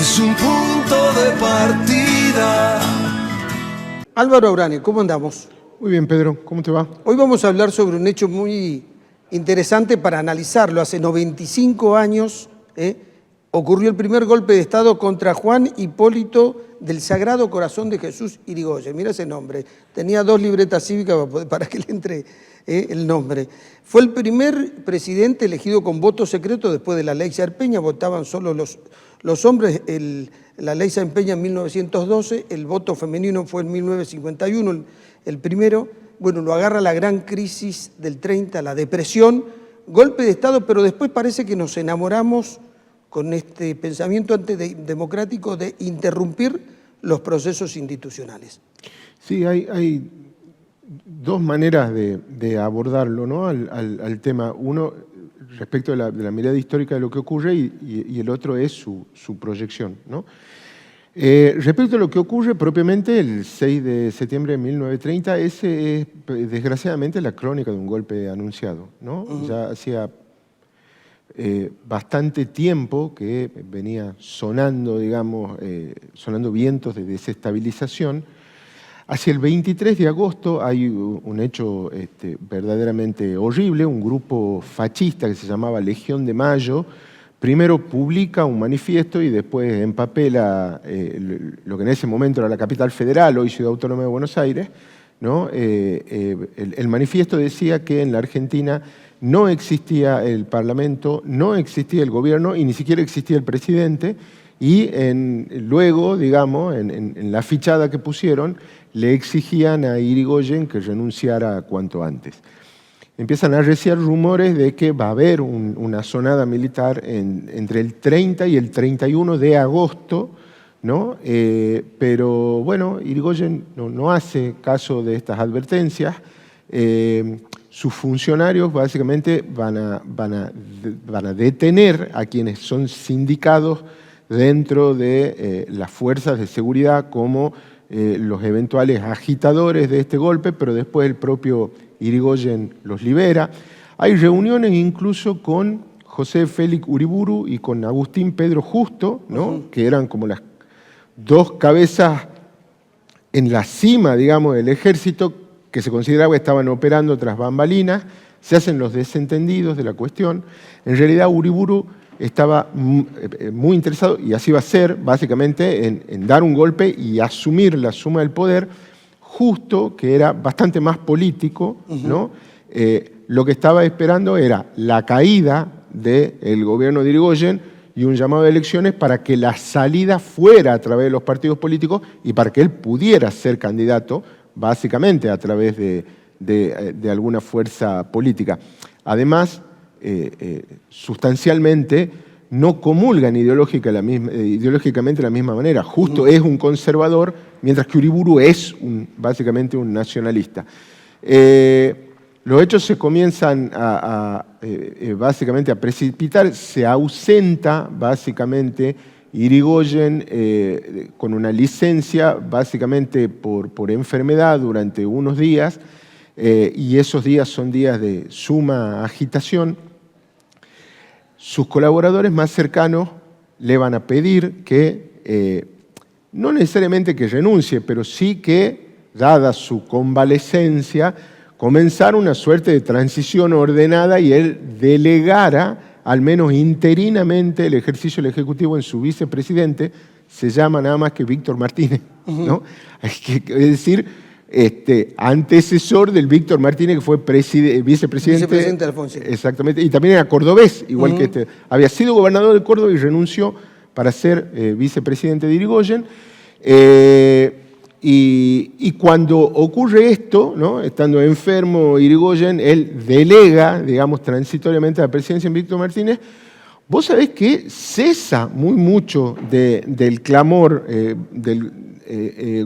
es un punto de partida. Álvaro Abrane, ¿cómo andamos? Muy bien, Pedro, ¿cómo te va? Hoy vamos a hablar sobre un hecho muy interesante para analizarlo. Hace 95 años ocurrió el primer golpe de Estado contra Juan Hipólito del Sagrado Corazón de Jesús Irigoyen. Mira ese nombre. Tenía 2 libretas cívicas para que le entre el nombre. Fue el primer presidente elegido con voto secreto después de la ley Sáenz Peña. Votaban solo los hombres. La ley Sáenz Peña en 1912, el voto femenino fue en 1951, el primero. Bueno, lo agarra la gran crisis del 30, la depresión, golpe de Estado, pero después parece que nos enamoramos con este pensamiento antidemocrático de interrumpir los procesos institucionales. Sí, hay 2 maneras de abordarlo, ¿no? al tema. Uno, respecto de la mirada histórica de lo que ocurre, y el otro es su proyección, ¿no? Respecto a lo que ocurre propiamente el 6 de septiembre de 1930, ese es desgraciadamente la crónica de un golpe anunciado, ¿no? Ya hacía bastante tiempo que venía sonando, digamos, sonando vientos de desestabilización. Hacia el 23 de agosto hay un hecho verdaderamente horrible. Un grupo fascista que se llamaba Legión de Mayo primero publica un manifiesto y después empapela lo que en ese momento era la capital federal, hoy Ciudad Autónoma de Buenos Aires, ¿no? El manifiesto decía que en la Argentina no existía el Parlamento, no existía el gobierno y ni siquiera existía el presidente, y luego, digamos, en la fichada que pusieron, le exigían a Irigoyen que renunciara cuanto antes. Empiezan a arreciar rumores de que va a haber una sonada militar entre el 30 y el 31 de agosto, ¿no? Pero bueno, Irigoyen no hace caso de estas advertencias. Sus funcionarios básicamente van a detener a quienes son sindicados dentro de las fuerzas de seguridad como los eventuales agitadores de este golpe, pero después el propio Irigoyen los libera. Hay reuniones incluso con José Félix Uriburu y con Agustín Pedro Justo, ¿no? Que eran como las 2 cabezas en la cima, digamos, del ejército, que se consideraba que estaban operando tras bambalinas. Se hacen los desentendidos de la cuestión. En realidad Uriburu estaba muy interesado, y así va a ser, básicamente, en dar un golpe y asumir la suma del poder. Justo, que era bastante más político, ¿no? Lo que estaba esperando era la caída del gobierno de Irigoyen y un llamado de elecciones para que la salida fuera a través de los partidos políticos y para que él pudiera ser candidato, básicamente a través de alguna fuerza política. Además, sustancialmente no comulgan ideológicamente de la misma manera. Justo es un conservador, mientras que Uriburu es básicamente un nacionalista. Los hechos se comienzan básicamente a precipitar. Se ausenta básicamente Irigoyen con una licencia básicamente por enfermedad durante unos días, y esos días son días de suma agitación. Sus colaboradores más cercanos le van a pedir que, no necesariamente que renuncie, pero sí que, dada su convalecencia, comenzara una suerte de transición ordenada y él delegara, al menos interinamente, el ejercicio del Ejecutivo en su vicepresidente. Se llama nada más que Víctor Martínez, ¿no? Es decir, antecesor del Víctor Martínez, que fue vicepresidente de Alfonsín. Exactamente, y también era cordobés, igual que había sido gobernador de Córdoba y renunció para ser vicepresidente de Irigoyen. Y cuando ocurre esto, ¿no? Estando enfermo Irigoyen, él delega, digamos, transitoriamente la presidencia en Víctor Martínez. Vos sabés que cesa mucho del clamor del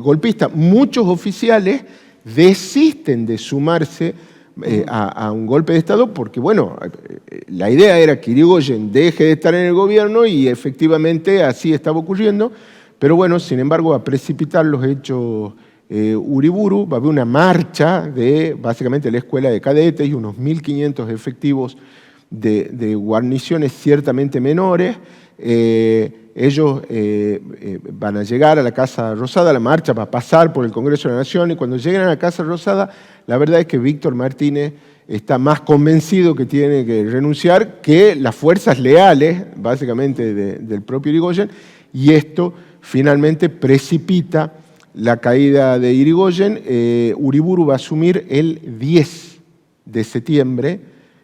golpista. Muchos oficiales desisten de sumarse a un golpe de Estado porque, bueno, la idea era que Irigoyen deje de estar en el gobierno y efectivamente así estaba ocurriendo. Pero bueno, sin embargo, a precipitar los hechos Uriburu, va a haber una marcha de básicamente la escuela de cadetes y unos 1.500 efectivos de guarniciones ciertamente menores, ellos van a llegar a la Casa Rosada, la marcha va a pasar por el Congreso de la Nación, y cuando lleguen a la Casa Rosada, la verdad es que Víctor Martínez está más convencido que tiene que renunciar que las fuerzas leales, básicamente, del propio Irigoyen, y esto finalmente precipita la caída de Irigoyen. Uriburu va a asumir el 10 de septiembre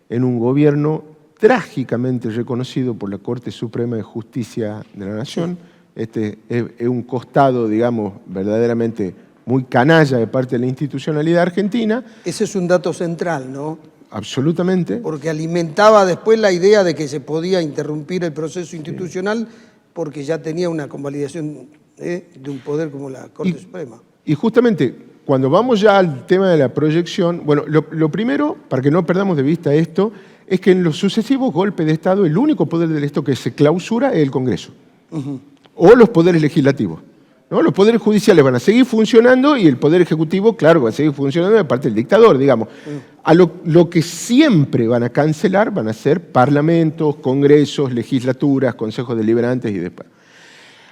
en un gobierno trágicamente reconocido por la Corte Suprema de Justicia de la Nación. Este es un costado, digamos, verdaderamente muy canalla de parte de la institucionalidad argentina. Ese es un dato central, ¿no? Absolutamente. Porque alimentaba después la idea de que se podía interrumpir el proceso institucional porque ya tenía una convalidación de un poder como la Corte Suprema. Y justamente, cuando vamos ya al tema de la proyección, bueno, lo primero, para que no perdamos de vista esto, es que en los sucesivos golpes de Estado, el único poder del Estado que se clausura es el Congreso, o los poderes legislativos, ¿no? Los poderes judiciales van a seguir funcionando y el Poder Ejecutivo, claro, va a seguir funcionando de parte del dictador, digamos. A lo que siempre van a cancelar van a ser parlamentos, congresos, legislaturas, consejos deliberantes y después.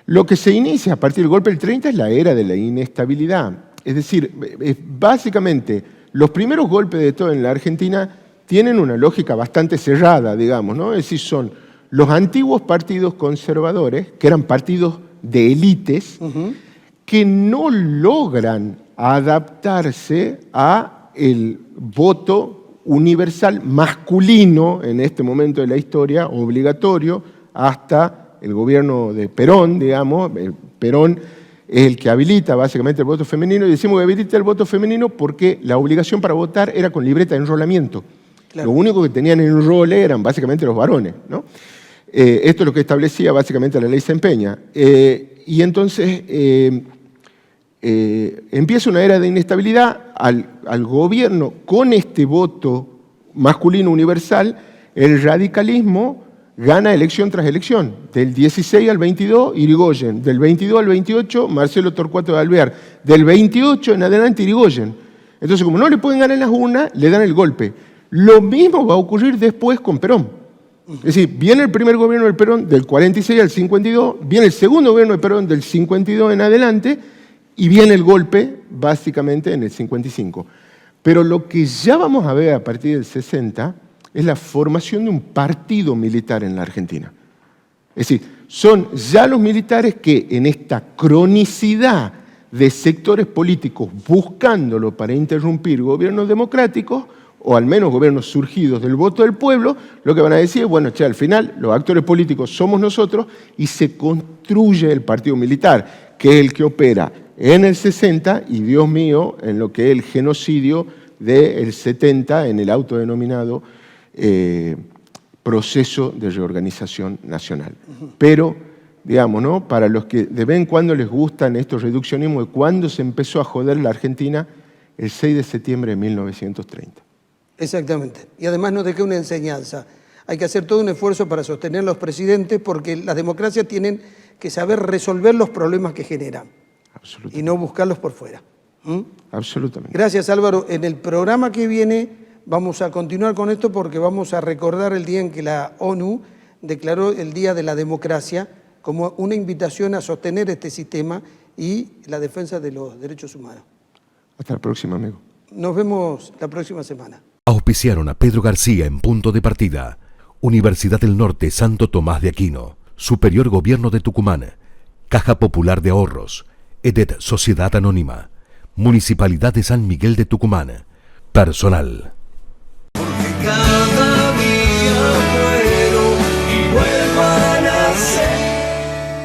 Lo que se inicia a partir del golpe del 30 es la era de la inestabilidad. Es decir, básicamente, los primeros golpes de Estado en la Argentina tienen una lógica bastante cerrada, digamos, ¿no? Es decir, son los antiguos partidos conservadores, que eran partidos de élites, que no logran adaptarse a el voto universal masculino en este momento de la historia, obligatorio, hasta el gobierno de Perón, digamos. Perón es el que habilita básicamente el voto femenino, y decimos que habilita el voto femenino porque la obligación para votar era con libreta de enrolamiento. Claro. Lo único que tenían en enrole eran básicamente los varones, ¿no? Esto es lo que establecía básicamente la ley Sempeña. Y entonces empieza una era de inestabilidad. Al gobierno, con este voto masculino universal, el radicalismo gana elección tras elección. Del 16 al 22, Irigoyen. Del 22 al 28, Marcelo Torcuato de Alvear. Del 28 en adelante, Irigoyen. Entonces, como no le pueden ganar en las urnas, le dan el golpe. Lo mismo va a ocurrir después con Perón. Es decir, viene el primer gobierno del Perón del 46 al 52, viene el segundo gobierno de Perón del 52 en adelante, y viene el golpe básicamente en el 55. Pero lo que ya vamos a ver a partir del 60 es la formación de un partido militar en la Argentina. Es decir, son ya los militares que en esta cronicidad de sectores políticos buscándolo para interrumpir gobiernos democráticos, o al menos gobiernos surgidos del voto del pueblo, lo que van a decir es, bueno, che, al final los actores políticos somos nosotros, y se construye el partido militar, que es el que opera en el 60 y, Dios mío, en lo que es el genocidio del 70, en el autodenominado proceso de reorganización nacional. Pero, digamos, ¿no?, para los que de vez en cuando les gustan estos reduccionismos de cuándo se empezó a joder la Argentina, el 6 de septiembre de 1930. Exactamente. Y además nos deja una enseñanza. Hay que hacer todo un esfuerzo para sostener a los presidentes, porque las democracias tienen que saber resolver los problemas que generan y no buscarlos por fuera. Absolutamente. Gracias, Álvaro. En el programa que viene vamos a continuar con esto, porque vamos a recordar el día en que la ONU declaró el Día de la Democracia como una invitación a sostener este sistema y la defensa de los derechos humanos. Hasta la próxima, amigo. Nos vemos la próxima semana. Auspiciaron a Pedro García en Punto de Partida. Universidad del Norte Santo Tomás de Aquino. Superior Gobierno de Tucumán. Caja Popular de Ahorros. EDET Sociedad Anónima. Municipalidad de San Miguel de Tucumán. Personal. Porque cada